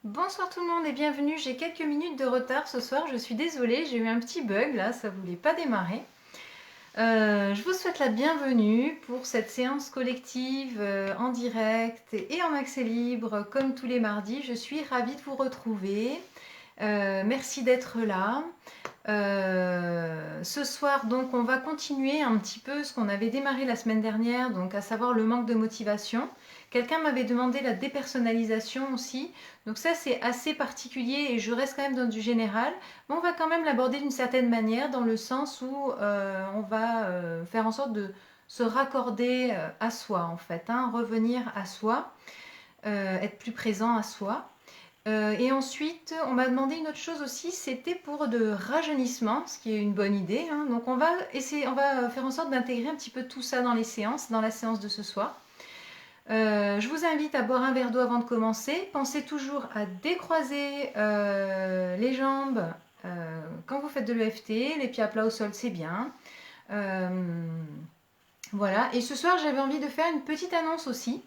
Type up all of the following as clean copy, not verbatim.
Bonsoir tout le monde et bienvenue. J'ai quelques minutes de retard ce soir, je suis désolée, j'ai eu un petit bug là, ça voulait pas démarrer. Je vous souhaite la bienvenue pour cette séance collective en direct et en accès libre comme tous les mardis. Je suis ravie de vous retrouver. Merci d'être là. Ce soir, donc, on va continuer un petit peu ce qu'on avait démarré la semaine dernière, donc à savoir le manque de motivation. Quelqu'un m'avait demandé la dépersonnalisation aussi, donc ça c'est assez particulier et je reste quand même dans du général, mais on va quand même l'aborder d'une certaine manière dans le sens où on va faire en sorte de se raccorder à soi en fait, hein, revenir à soi, être plus présent à soi. Et ensuite, on m'a demandé une autre chose aussi, c'était pour de rajeunissement, ce qui est une bonne idée, hein. Donc on va essayer, on va faire en sorte d'intégrer un petit peu tout ça dans les séances, dans la séance de ce soir. Je vous invite à boire un verre d'eau avant de commencer. Pensez toujours à décroiser les jambes quand vous faites de l'EFT, les pieds à plat au sol, c'est bien. Euh, voilà. Et ce soir, j'avais envie de faire une petite annonce aussi.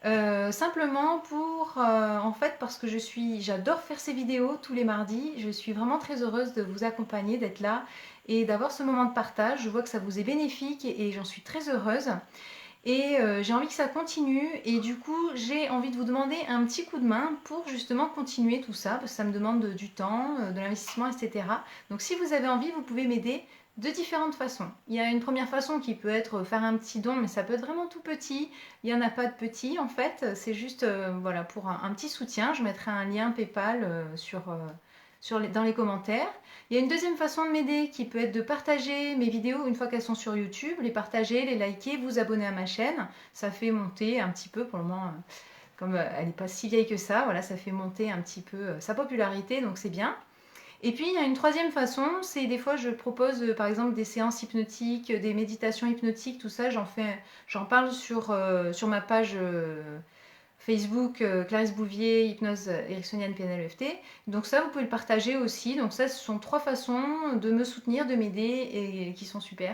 Simplement pour, en fait, parce que j'adore faire ces vidéos tous les mardis. Je suis vraiment très heureuse de vous accompagner, d'être là et d'avoir ce moment de partage. Je vois que ça vous est bénéfique et j'en suis très heureuse. Et j'ai envie que ça continue. Et du coup, j'ai envie de vous demander un petit coup de main pour justement continuer tout ça, parce que ça me demande du temps, de l'investissement, etc. Donc si vous avez envie, vous pouvez m'aider de différentes façons. Il y a une première façon qui peut être faire un petit don, mais ça peut être vraiment tout petit. Il n'y en a pas de petit en fait, c'est juste voilà, pour un petit soutien. Je mettrai un lien PayPal dans les commentaires. Il y a une deuxième façon de m'aider qui peut être de partager mes vidéos une fois qu'elles sont sur YouTube, les partager, les liker, vous abonner à ma chaîne. Ça fait monter un petit peu, pour le moment, comme elle n'est pas si vieille que ça, voilà, ça fait monter un petit peu sa popularité, donc c'est bien. Et puis il y a une troisième façon, c'est des fois je propose par exemple des séances hypnotiques, des méditations hypnotiques, tout ça, j'en parle sur ma page Facebook, Clarisse Bouvier, hypnose ericksonienne PNL-EFT. Donc ça, vous pouvez le partager aussi. Donc ça, ce sont trois façons de me soutenir, de m'aider et qui sont super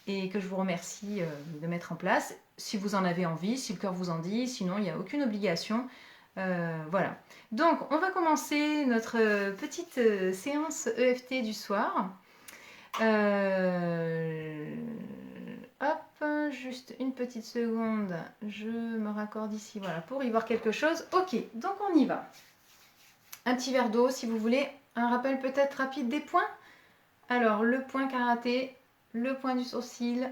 et que je vous remercie de mettre en place. Si vous en avez envie, si le cœur vous en dit, sinon il n'y a aucune obligation. Voilà. Donc on va commencer notre petite séance EFT du soir. Euh, Hop, juste une petite seconde, je me raccorde ici, voilà, pour y voir quelque chose. Ok, donc on y va. Un petit verre d'eau si vous voulez. Un rappel peut-être rapide des points. Alors, le point karaté, le point du sourcil,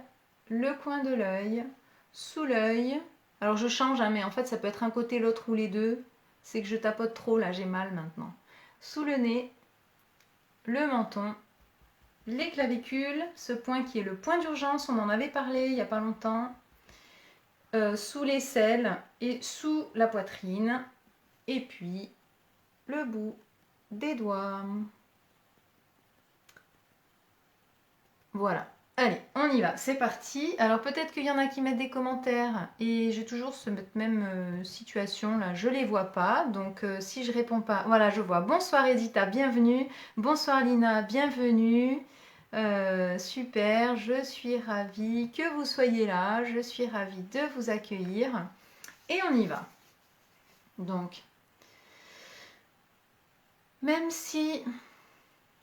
le coin de l'œil, sous l'œil. Alors je change, hein, mais en fait ça peut être un côté, l'autre ou les deux. C'est que je tapote trop, là j'ai mal maintenant. Sous le nez, le menton, les clavicules, ce point qui est le point d'urgence, on en avait parlé il n'y a pas longtemps, sous l'aisselle et sous la poitrine, et puis le bout des doigts. Voilà. Allez, on y va, c'est parti. Alors peut-être qu'il y en a qui mettent des commentaires et j'ai toujours cette même situation là, je les vois pas. Donc si je réponds pas, voilà, je vois. Bonsoir Edita, bienvenue. Bonsoir Lina, bienvenue. Super, je suis ravie que vous soyez là. Je suis ravie de vous accueillir. Et on y va. Donc, même si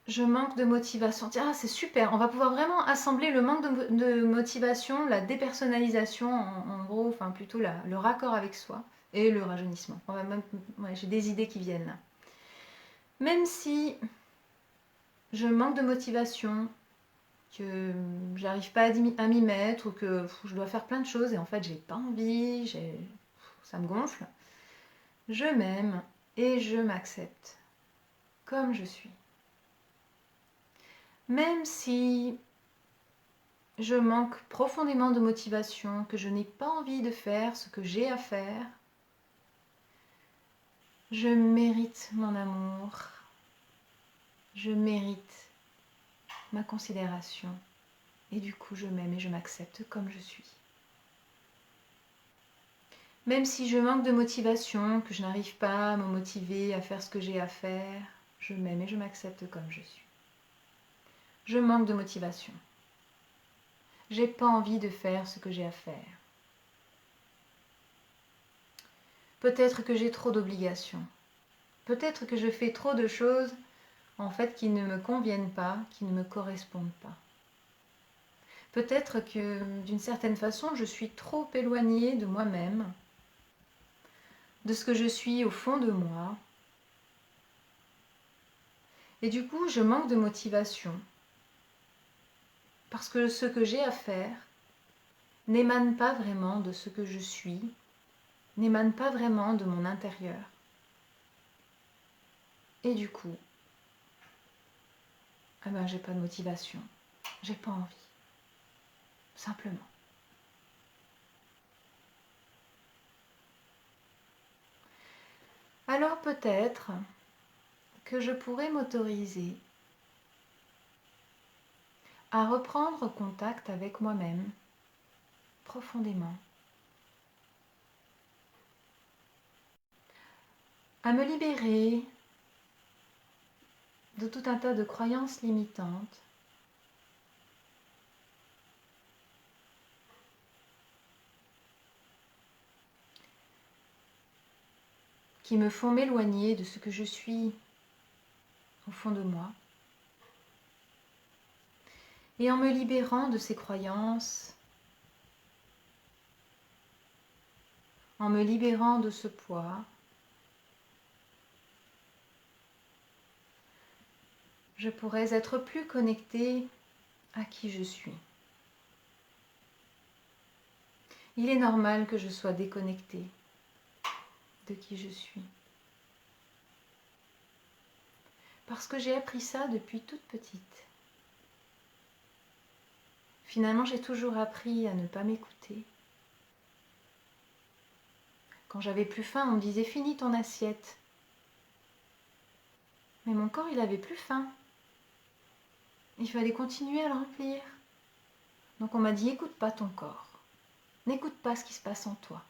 je manque de motivation. Tiens, c'est super. On va pouvoir vraiment assembler le manque de motivation, la dépersonnalisation, en gros, enfin plutôt le raccord avec soi et le rajeunissement. Ouais, j'ai des idées qui viennent là. Même si je manque de motivation, que j'arrive pas à m'y mettre ou que je dois faire plein de choses et en fait j'ai pas envie, ça me gonfle, je m'aime et je m'accepte comme je suis. Même si je manque profondément de motivation, que je n'ai pas envie de faire ce que j'ai à faire, je mérite mon amour, je mérite ma considération et du coup je m'aime et je m'accepte comme je suis. Même si je manque de motivation, que je n'arrive pas à me motiver à faire ce que j'ai à faire, je m'aime et je m'accepte comme je suis. Je manque de motivation. J'ai pas envie de faire ce que j'ai à faire. Peut-être que j'ai trop d'obligations. Peut-être que je fais trop de choses en fait qui ne me conviennent pas, qui ne me correspondent pas. Peut-être que d'une certaine façon, je suis trop éloignée de moi-même, de ce que je suis au fond de moi. Et du coup, je manque de motivation. Parce que ce que j'ai à faire n'émane pas vraiment de ce que je suis, n'émane pas vraiment de mon intérieur. Et du coup, j'ai pas de motivation, j'ai pas envie, simplement. Alors peut-être que je pourrais m'autoriser à reprendre contact avec moi-même profondément, à me libérer de tout un tas de croyances limitantes qui me font m'éloigner de ce que je suis au fond de moi. Et en me libérant de ces croyances, en me libérant de ce poids, je pourrais être plus connectée à qui je suis. Il est normal que je sois déconnectée de qui je suis. Parce que j'ai appris ça depuis toute petite. Finalement, j'ai toujours appris à ne pas m'écouter. Quand j'avais plus faim, on me disait « Finis ton assiette ». Mais mon corps, il avait plus faim. Il fallait continuer à le remplir. Donc on m'a dit « Écoute pas ton corps. N'écoute pas ce qui se passe en toi ».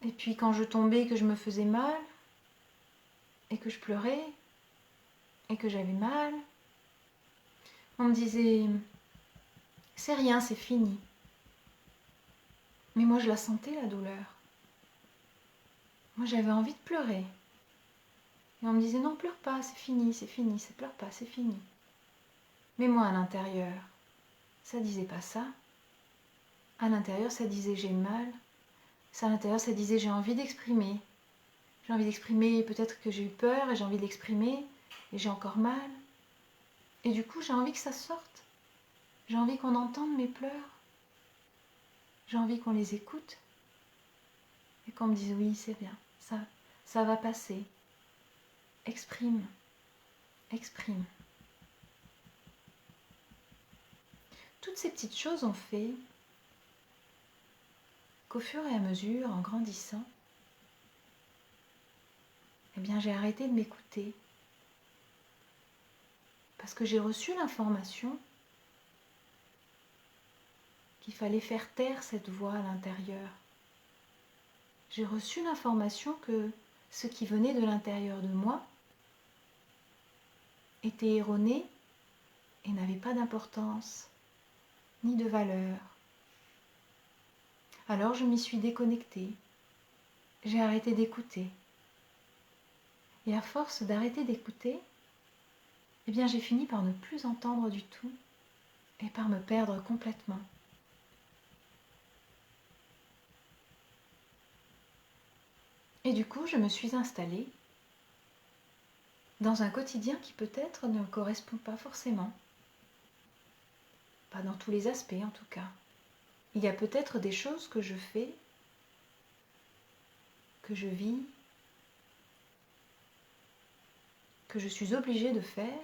Et puis quand je tombais, que je me faisais mal, et que je pleurais, et que j'avais mal, on me disait « C'est rien, c'est fini ». Mais moi, je la sentais, la douleur. Moi, j'avais envie de pleurer. Et on me disait « Non, pleure pas, c'est fini, pleure pas, c'est fini ». Mais moi, à l'intérieur, ça disait pas ça. À l'intérieur, ça disait « J'ai mal ». À l'intérieur, ça disait « J'ai envie d'exprimer ». J'ai envie d'exprimer, peut-être que j'ai eu peur et j'ai envie de l'exprimer et j'ai encore mal. Et du coup, j'ai envie que ça sorte. J'ai envie qu'on entende mes pleurs. J'ai envie qu'on les écoute. Et qu'on me dise oui, c'est bien, ça va passer. Exprime, exprime. Toutes ces petites choses ont fait qu'au fur et à mesure, en grandissant, eh bien, j'ai arrêté de m'écouter. Parce que j'ai reçu l'information qu'il fallait faire taire cette voix à l'intérieur. J'ai reçu l'information que ce qui venait de l'intérieur de moi était erroné et n'avait pas d'importance, ni de valeur. Alors je m'y suis déconnectée. J'ai arrêté d'écouter. Et à force d'arrêter d'écouter, eh bien j'ai fini par ne plus entendre du tout et par me perdre complètement. Et du coup, je me suis installée dans un quotidien qui peut-être ne me correspond pas forcément. Pas dans tous les aspects en tout cas. Il y a peut-être des choses que je fais, que je vis, que je suis obligée de faire,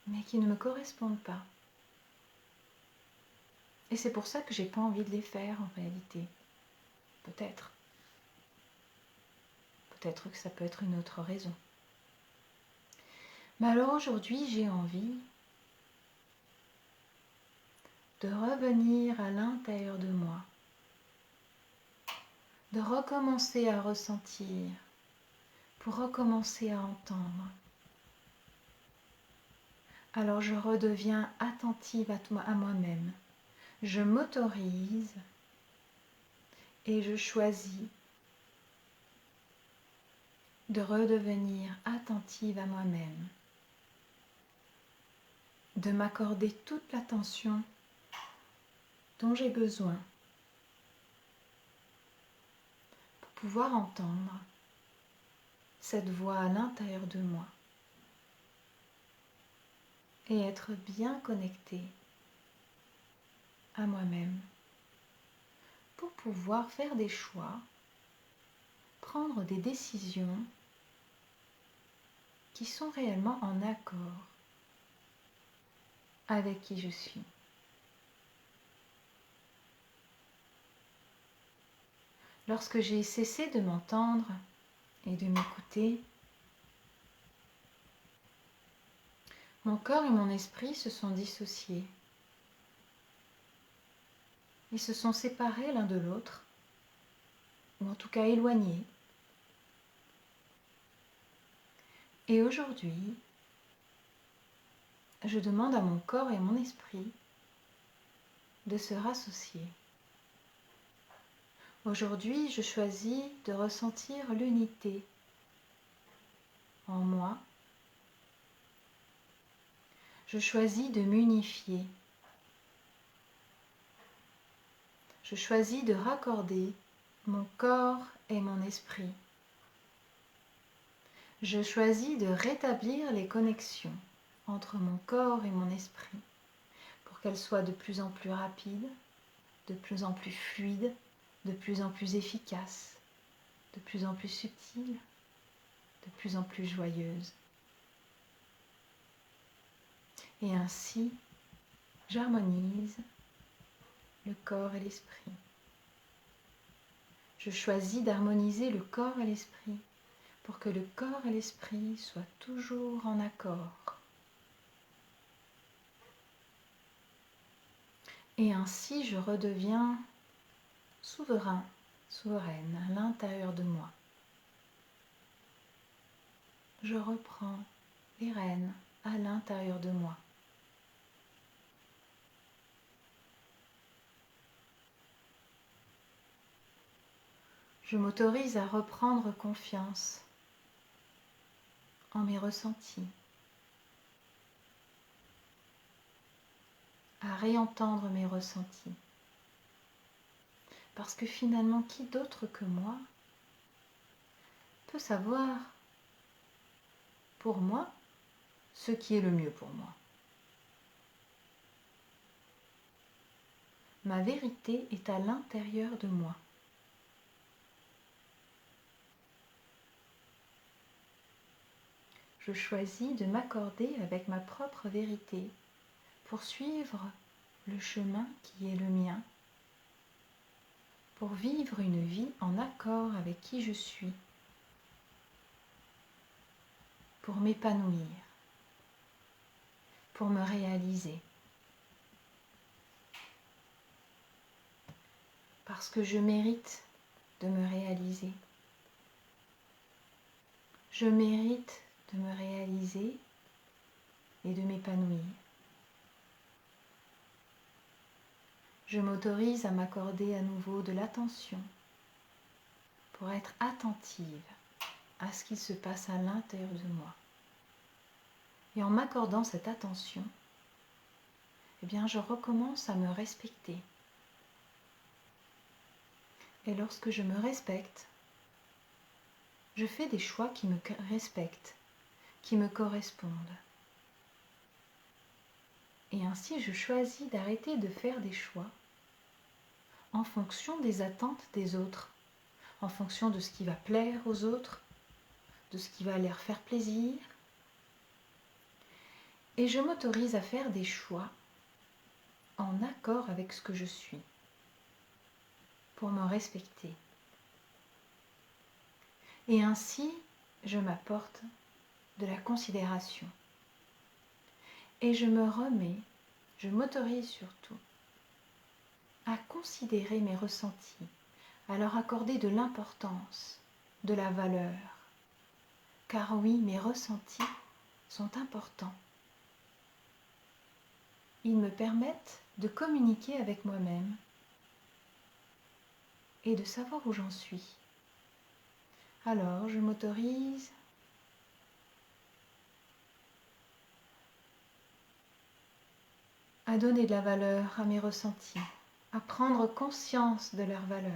mais qui ne me correspondent pas. Et c'est pour ça que j'ai pas envie de les faire en réalité. Peut-être. Peut-être que ça peut être une autre raison. Mais alors aujourd'hui, j'ai envie de revenir à l'intérieur de moi, de recommencer à ressentir, pour recommencer à entendre. Alors je redeviens attentive à moi-même. Je m'autorise et je choisis de redevenir attentive à moi-même, de m'accorder toute l'attention dont j'ai besoin pour pouvoir entendre cette voix à l'intérieur de moi et être bien connecté à moi-même pour pouvoir faire des choix, prendre des décisions qui sont réellement en accord avec qui je suis. Lorsque j'ai cessé de m'entendre et de m'écouter, mon corps et mon esprit se sont dissociés. Ils se sont séparés l'un de l'autre, ou en tout cas éloignés. Et aujourd'hui, je demande à mon corps et à mon esprit de se rassocier. Aujourd'hui, je choisis de ressentir l'unité en moi. Je choisis de m'unifier. Je choisis de raccorder mon corps et mon esprit. Je choisis de rétablir les connexions entre mon corps et mon esprit pour qu'elles soient de plus en plus rapides, de plus en plus fluides, de plus en plus efficaces, de plus en plus subtiles, de plus en plus joyeuses. Et ainsi, j'harmonise le corps et l'esprit. Je choisis d'harmoniser le corps et l'esprit pour que le corps et l'esprit soient toujours en accord. Et ainsi, je redeviens souverain, souveraine à l'intérieur de moi. Je reprends les rênes à l'intérieur de moi. Je m'autorise à reprendre confiance en mes ressentis, à réentendre mes ressentis. Parce que finalement, qui d'autre que moi peut savoir pour moi ce qui est le mieux pour moi? Ma vérité est à l'intérieur de moi. Je choisis de m'accorder avec ma propre vérité pour suivre le chemin qui est le mien, pour vivre une vie en accord avec qui je suis, pour m'épanouir, pour me réaliser. Parce que je mérite de me réaliser. Je mérite de me réaliser et de m'épanouir. Je m'autorise à m'accorder à nouveau de l'attention pour être attentive à ce qui se passe à l'intérieur de moi. Et en m'accordant cette attention, eh bien, je recommence à me respecter. Et lorsque je me respecte, je fais des choix qui me respectent, qui me correspondent. Et ainsi, je choisis d'arrêter de faire des choix en fonction des attentes des autres, en fonction de ce qui va plaire aux autres, de ce qui va leur faire plaisir. Et je m'autorise à faire des choix en accord avec ce que je suis, pour me respecter. Et ainsi, je m'apporte de la considération. Et je me remets, je m'autorise surtout à considérer mes ressentis, à leur accorder de l'importance, de la valeur. Car oui, mes ressentis sont importants. Ils me permettent de communiquer avec moi-même et de savoir où j'en suis, Alors, je m'autorise à donner de la valeur à mes ressentis, à prendre conscience de leur valeur.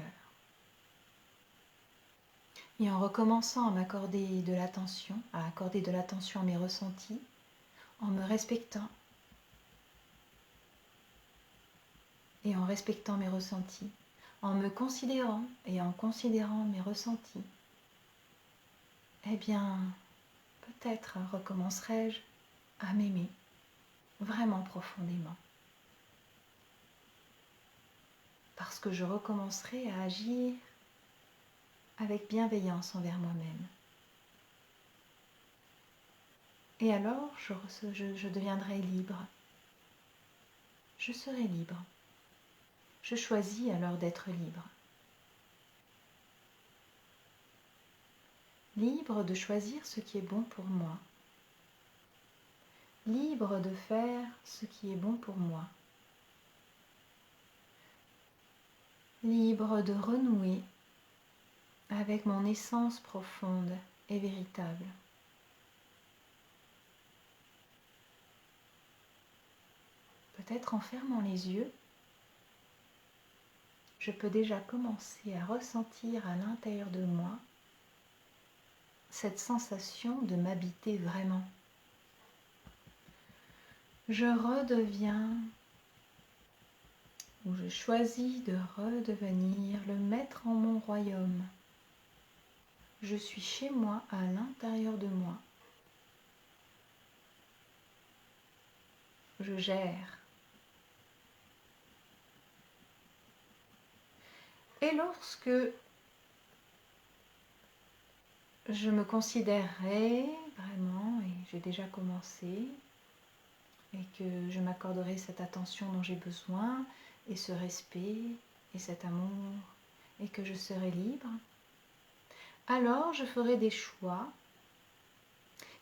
Et en recommençant à m'accorder de l'attention, à accorder de l'attention à mes ressentis, en me respectant et en respectant mes ressentis, en me considérant et en considérant mes ressentis, eh bien, peut-être recommencerai-je à m'aimer vraiment profondément. Parce que je recommencerai à agir avec bienveillance envers moi-même. Et alors, je deviendrai libre. Je serai libre. Je choisis alors d'être libre. Libre de choisir ce qui est bon pour moi. Libre de faire ce qui est bon pour moi. Libre de renouer avec mon essence profonde et véritable. Peut-être en fermant les yeux, je peux déjà commencer à ressentir à l'intérieur de moi cette sensation de m'habiter vraiment. Je redeviens, ou je choisis de redevenir le maître en mon royaume. Je suis chez moi, à l'intérieur de moi. Je gère. Et lorsque je me considérerai vraiment, et j'ai déjà commencé, et que je m'accorderai cette attention dont j'ai besoin, et ce respect, et cet amour, et que je serai libre, alors je ferai des choix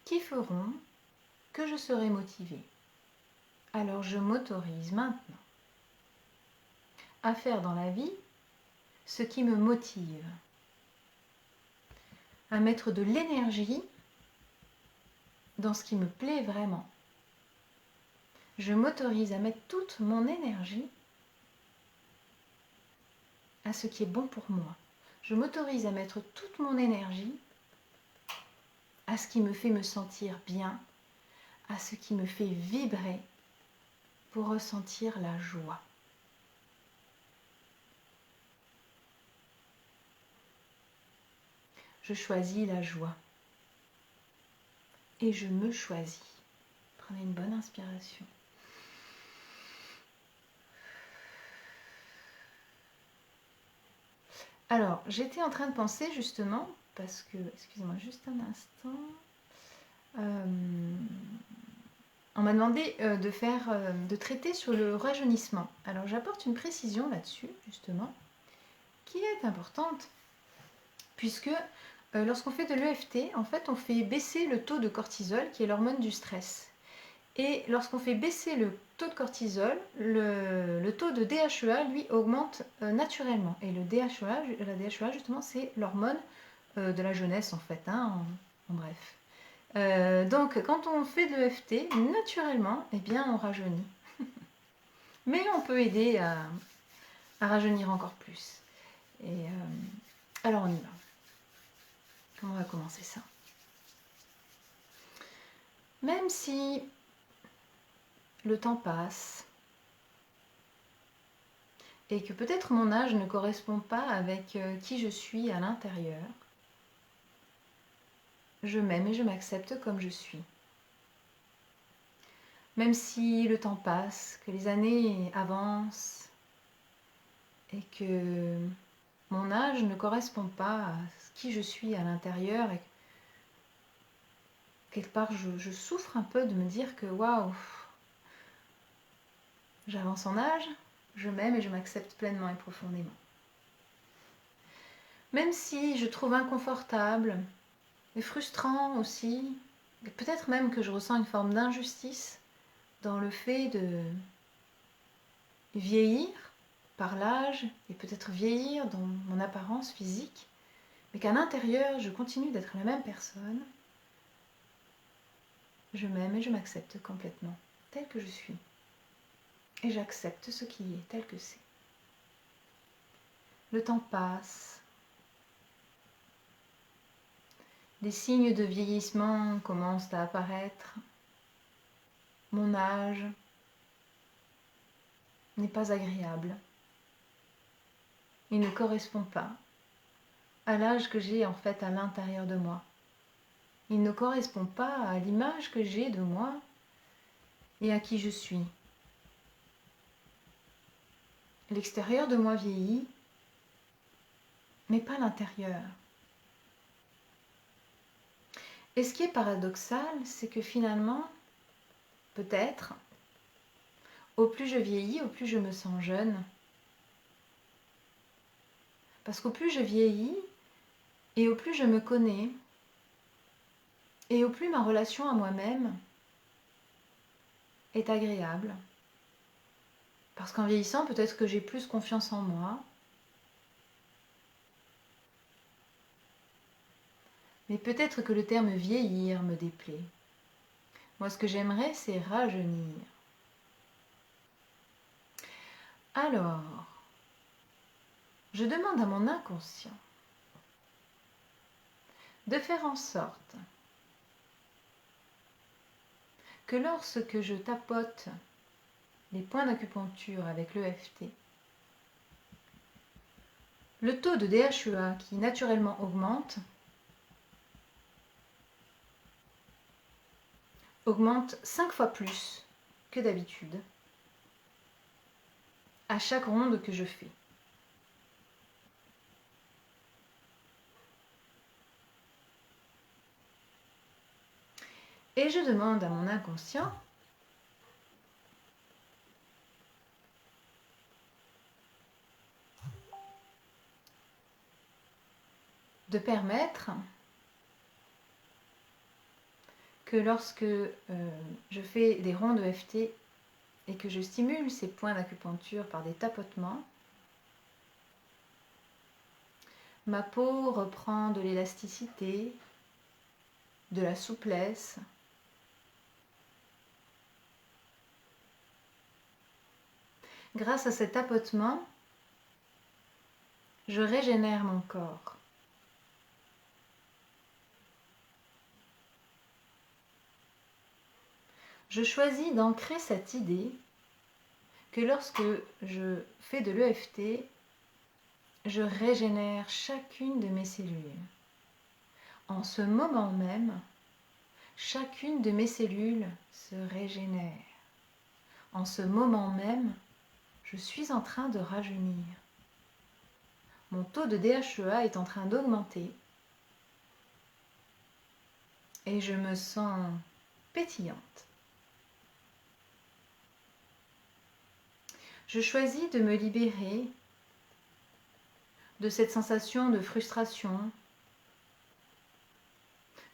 qui feront que je serai motivée. Alors je m'autorise maintenant à faire dans la vie ce qui me motive, à mettre de l'énergie dans ce qui me plaît vraiment. Je m'autorise à mettre toute mon énergie à ce qui est bon pour moi. Je m'autorise à mettre toute mon énergie à ce qui me fait me sentir bien, à ce qui me fait vibrer pour ressentir la joie. Je choisis la joie et je me choisis. Prenez une bonne inspiration. Alors, j'étais en train de penser justement, parce que, excusez-moi juste un instant, on m'a demandé de traiter sur le rajeunissement. Alors, j'apporte une précision là-dessus, justement, qui est importante, puisque lorsqu'on fait de l'EFT, en fait, on fait baisser le taux de cortisol, qui est l'hormone du stress. Et lorsqu'on fait baisser le taux de cortisol, le taux de DHEA, lui, augmente naturellement. Et la DHEA, justement, c'est l'hormone de la jeunesse, en fait, hein, en bref. Donc, quand on fait de l'EFT, naturellement, eh bien, on rajeunit. Mais on peut aider à rajeunir encore plus. Et alors, on y va. Comment on va commencer ça? Même si le temps passe et que peut-être mon âge ne correspond pas avec qui je suis à l'intérieur, je m'aime et je m'accepte comme je suis. Même si le temps passe, que les années avancent et que mon âge ne correspond pas à qui je suis à l'intérieur et quelque part je souffre un peu de me dire que waouh, j'avance en âge, je m'aime et je m'accepte pleinement et profondément. Même si je trouve inconfortable et frustrant aussi, et peut-être même que je ressens une forme d'injustice dans le fait de vieillir par l'âge et peut-être vieillir dans mon apparence physique, mais qu'à l'intérieur, je continue d'être la même personne. Je m'aime et je m'accepte complètement, tel que je suis. Et j'accepte ce qui est, tel que c'est. Le temps passe. Des signes de vieillissement commencent à apparaître. Mon âge n'est pas agréable. Il ne correspond pas à l'âge que j'ai en fait à l'intérieur de moi. Il ne correspond pas à l'image que j'ai de moi et à qui je suis. L'extérieur de moi vieillit, mais pas l'intérieur. Et ce qui est paradoxal, c'est que finalement, peut-être, au plus je vieillis, au plus je me sens jeune. Parce qu'au plus je vieillis, et au plus je me connais, et au plus ma relation à moi-même est agréable. Parce qu'en vieillissant, peut-être que j'ai plus confiance en moi. Mais peut-être que le terme vieillir me déplaît. Moi, ce que j'aimerais, c'est rajeunir. Alors, je demande à mon inconscient de faire en sorte que lorsque je tapote les points d'acupuncture avec l'EFT, le taux de DHEA qui naturellement augmente 5 fois plus que d'habitude à chaque ronde que je fais. Et je demande à mon inconscient de permettre que lorsque je fais des rondes EFT et que je stimule ces points d'acupuncture par des tapotements, ma peau reprend de l'élasticité, de la souplesse. Grâce à cet tapotement, je régénère mon corps. Je choisis d'ancrer cette idée que lorsque je fais de l'EFT, je régénère chacune de mes cellules. En ce moment même, chacune de mes cellules se régénère. En ce moment même, je suis en train de rajeunir. Mon taux de DHEA est en train d'augmenter et je me sens pétillante. Je choisis de me libérer de cette sensation de frustration,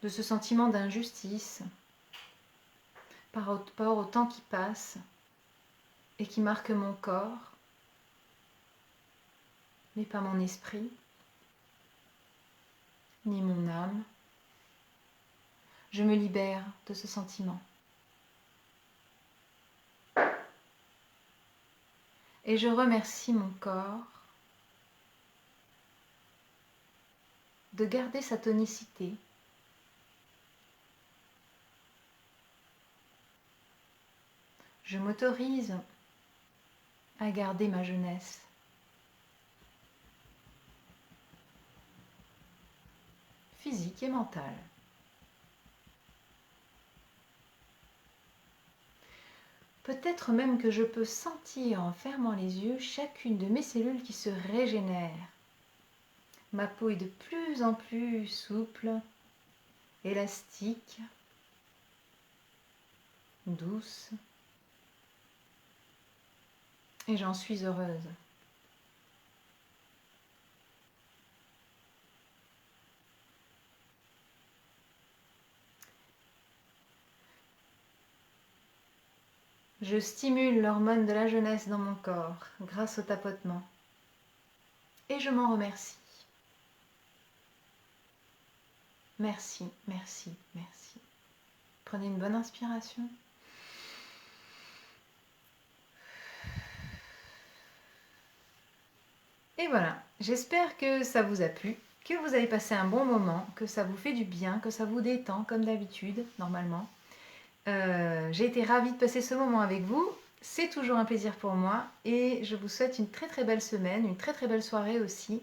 de ce sentiment d'injustice par rapport au temps qui passe et qui marque mon corps, mais pas mon esprit, ni mon âme. Je me libère de ce sentiment. Et je remercie mon corps de garder sa tonicité. Je m'autorise à garder ma jeunesse. Physique et mentale. Peut-être même que je peux sentir en fermant les yeux chacune de mes cellules qui se régénère. Ma peau est de plus en plus souple, élastique, douce. Et j'en suis heureuse. Je stimule l'hormone de la jeunesse dans mon corps grâce au tapotement. Et je m'en remercie. Merci, merci, merci. Prenez une bonne inspiration. Et voilà, j'espère que ça vous a plu, que vous avez passé un bon moment, que ça vous fait du bien, que ça vous détend comme d'habitude, normalement. J'ai été ravie de passer ce moment avec vous. C'est toujours un plaisir pour moi et je vous souhaite une très très belle semaine, une très très belle soirée aussi.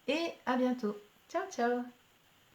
Et à bientôt. Ciao ciao.